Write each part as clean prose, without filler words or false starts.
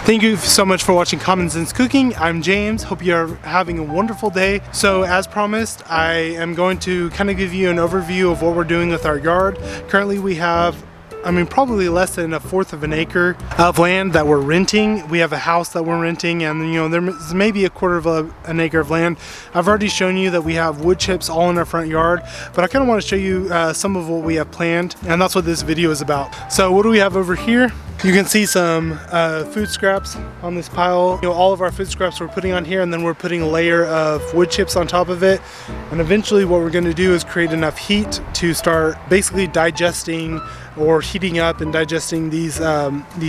Thank you so much for watching Common Sense Cooking. I'm James. Hope you're having a wonderful day. So as promised, I am going to kind of give you an overview of what we're doing with our yard. Currently we have probably less than 1/4 of an acre of land that we're renting. We have a house that we're renting, and there's maybe 1/4 of an acre of land. I've already shown you that we have wood chips all in our front yard, but I kind of want to show you some of what we have planned, and that's what this video is about. So what do we have over here? You can see some food scraps on this pile. All of our food scraps we're putting on here, and then we're putting a layer of wood chips on top of it. And eventually what we're going to do is create enough heat to start basically digesting or heating up and digesting these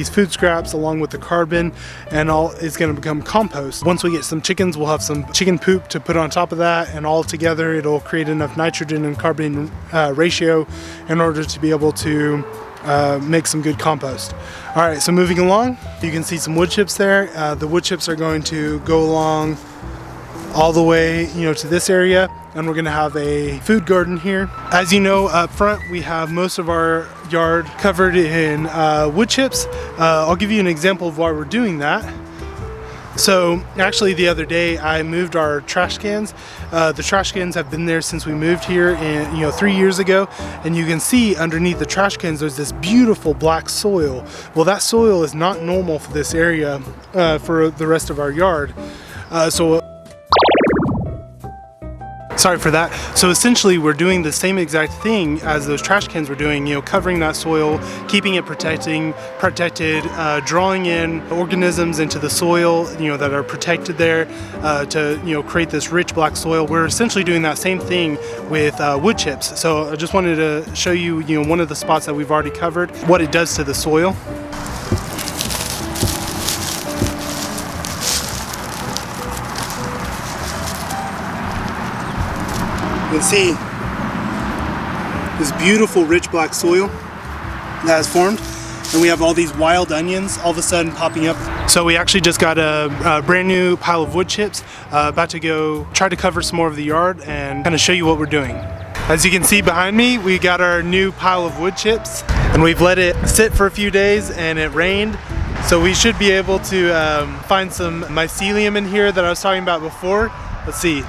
food scraps along with the carbon, and all is going to become compost. Once we get some chickens, we'll have some chicken poop to put on top of that, and all together it'll create enough nitrogen and carbon ratio in order to be able to make some good compost. Alright, so moving along, you can see some wood chips there. The wood chips are going to go along all the way to this area, and we're going to have a food garden here. As you know, up front we have most of our yard covered in wood chips. I'll give you an example of why we're doing that. So actually the other day I moved our trash cans. The trash cans have been there since we moved here 3 years ago, and you can see underneath the trash cans there's this beautiful black soil. Well, that soil is not normal for this area for the rest of our yard. Sorry for that. So essentially we're doing the same exact thing as those trash cans were doing, covering that soil, keeping it protected, drawing in organisms into the soil, that are protected there to, create this rich black soil. We're essentially doing that same thing with wood chips. So I just wanted to show you, one of the spots that we've already covered, what it does to the soil. You can see this beautiful rich black soil that has formed, and we have all these wild onions all of a sudden popping up. So we actually just got a brand new pile of wood chips, about to go try to cover some more of the yard and kind of show you what we're doing. As you can see behind me, we got our new pile of wood chips, and we've let it sit for a few days, and it rained. So we should be able to find some mycelium in here that I was talking about before. Let's see.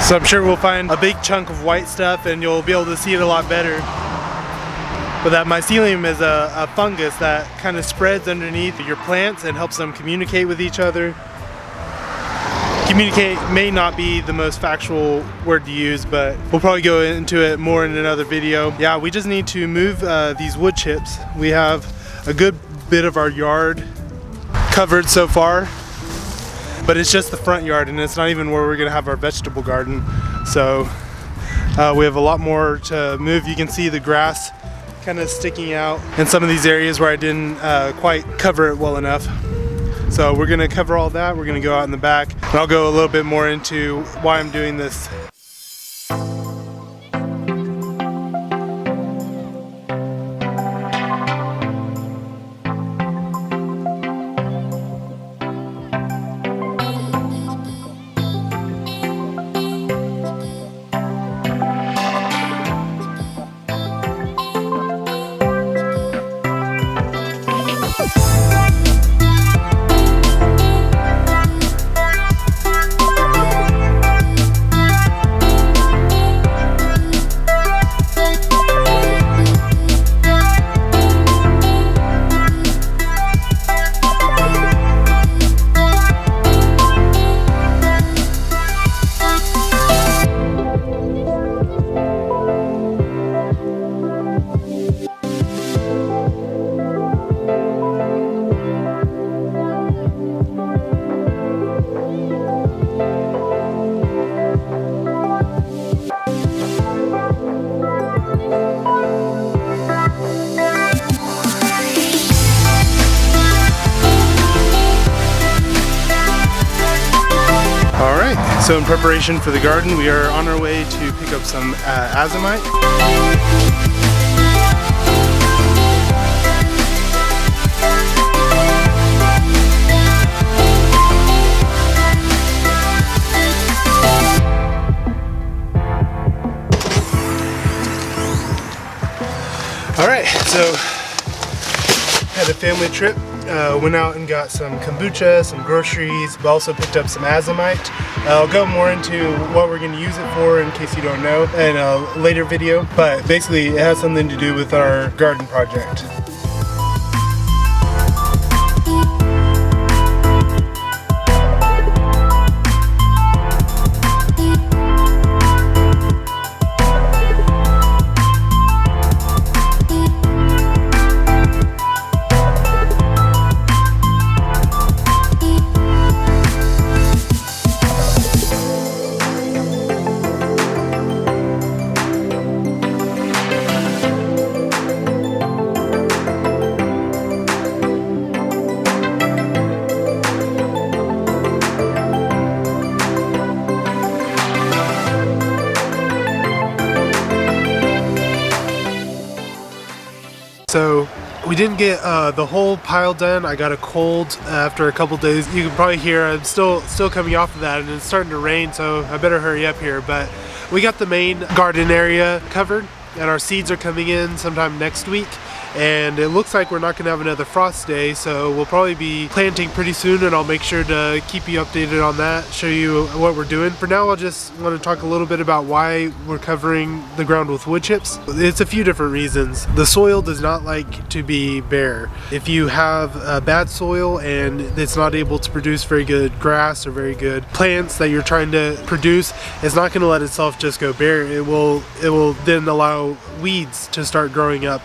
So I'm sure we'll find a big chunk of white stuff, and you'll be able to see it a lot better. But that mycelium is a fungus that kind of spreads underneath your plants and helps them communicate with each other. Communicate may not be the most factual word to use, but we'll probably go into it more in another video. Yeah, we just need to move these wood chips. We have a good bit of our yard covered so far, but it's just the front yard, and it's not even where we're gonna have our vegetable garden. So we have a lot more to move. You can see the grass kind of sticking out in some of these areas where I didn't quite cover it well enough. So we're gonna cover all that. We're gonna go out in the back, and I'll go a little bit more into why I'm doing this. So in preparation for the garden, we are on our way to pick up some azomite. Alright, so had a family trip. Went out and got some kombucha, some groceries, but also picked up some azomite. I'll go more into what we're going to use it for in case you don't know in a later video, but basically it has something to do with our garden project. So we didn't get the whole pile done. I got a cold after a couple days. You can probably hear I'm still coming off of that, and it's starting to rain, so I better hurry up here. But we got the main garden area covered, and our seeds are coming in sometime next week. And it looks like we're not going to have another frost day, so we'll probably be planting pretty soon, and I'll make sure to keep you updated on that, show you what we're doing. For now, I'll just want to talk a little bit about why we're covering the ground with wood chips. It's a few different reasons. The soil does not like to be bare. If you have bad soil and it's not able to produce very good grass or very good plants that you're trying to produce, it's not going to let itself just go bare. It will then allow weeds to start growing up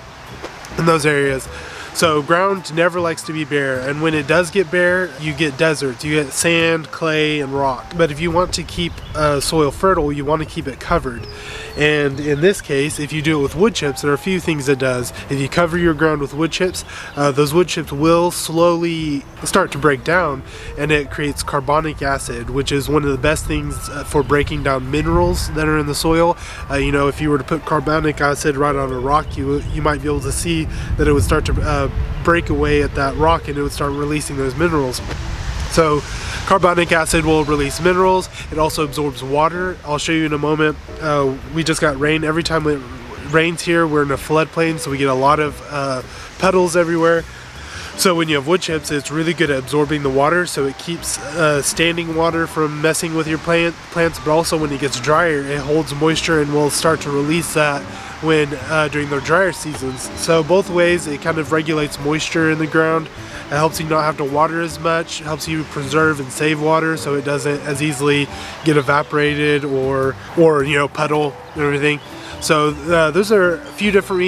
in those areas. So ground never likes to be bare, and when it does get bare, you get deserts. You get sand, clay, and rock. But if you want to keep soil fertile, you want to keep it covered. And in this case, if you do it with wood chips, there are a few things it does. If you cover your ground with wood chips, those wood chips will slowly start to break down, and it creates carbonic acid, which is one of the best things for breaking down minerals that are in the soil. You know, if you were to put carbonic acid right on a rock, you might be able to see that it would start to break away at that rock, and it would start releasing those minerals. So carbonic acid will release minerals. It also absorbs water. I'll show you in a moment. We just got rain. Every time it rains here, we're in a floodplain, so we get a lot of puddles everywhere. So when you have wood chips, it's really good at absorbing the water, so it keeps standing water from messing with your plants, but also when it gets drier, it holds moisture and will start to release that when during their drier seasons. So both ways, it kind of regulates moisture in the ground. It helps you not have to water as much, helps you preserve and save water so it doesn't as easily get evaporated or you know, puddle and everything. So those are a few different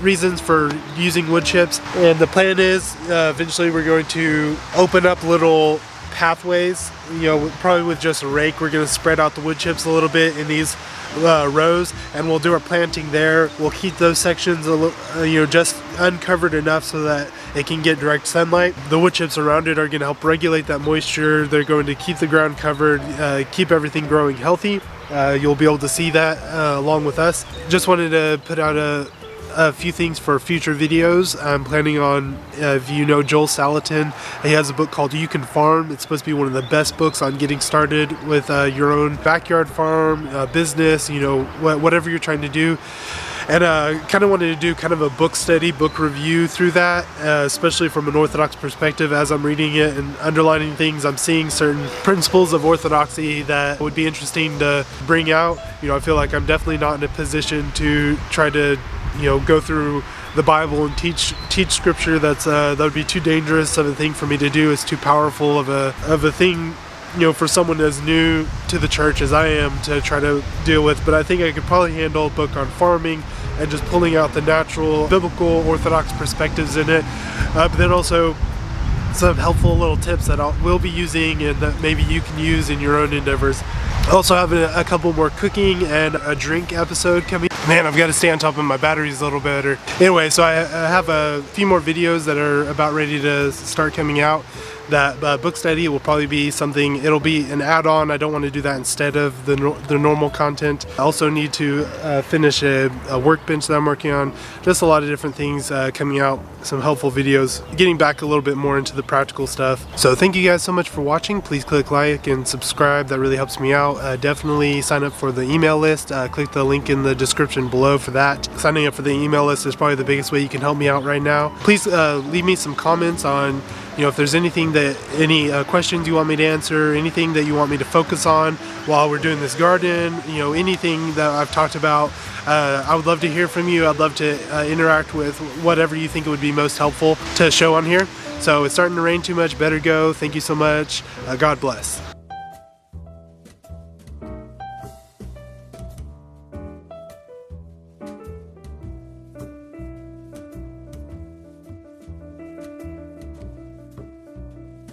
reasons for using wood chips, and the plan is eventually we're going to open up little pathways, you know, probably with just a rake. We're going to spread out the wood chips a little bit in these rows, and we'll do our planting there. We'll keep those sections a little, you know, just uncovered enough so that it can get direct sunlight. The wood chips around it are going to help regulate that moisture. They're going to keep the ground covered, keep everything growing healthy. You'll be able to see that along with us. Just wanted to put out a few things for future videos. I'm planning on, if you know Joel Salatin, he has a book called You Can Farm. It's supposed to be one of the best books on getting started with your own backyard farm, business, you know, whatever you're trying to do. And kind of wanted to do kind of a book study, book review through that, especially from an Orthodox perspective. As I'm reading it and underlining things, I'm seeing certain principles of Orthodoxy that would be interesting to bring out. You know, I feel like I'm definitely not in a position to try to, you know, go through the Bible and teach scripture. That would be too dangerous of a thing for me to do. It's too powerful of a thing, you know, for someone as new to the church as I am to try to deal with. But I think I could probably handle a book on farming and just pulling out the natural biblical Orthodox perspectives in it, but then also some helpful little tips that we'll be using and that maybe you can use in your own endeavors. I also have a couple more cooking and a drink episode coming. Man, I've got to stay on top of my batteries a little better. Anyway, so I have a few more videos that are about ready to start coming out. that book study will probably be something, it'll be an add-on. I don't want to do that instead of the normal content. I also need to finish a workbench that I'm working on. Just a lot of different things coming out, some helpful videos, getting back a little bit more into the practical stuff. So thank you guys so much for watching. Please click like and subscribe, that really helps me out. Definitely sign up for the email list. Click the link in the description below for that. Signing up for the email list is probably the biggest way you can help me out right now. Please leave me some comments on, you know, if there's anything that, any questions you want me to answer, anything that you want me to focus on while we're doing this garden, you know, anything that I've talked about. I would love to hear from you. I'd love to interact with whatever you think it would be most helpful to show on here. So it's starting to rain too much, better go. Thank you so much. God bless.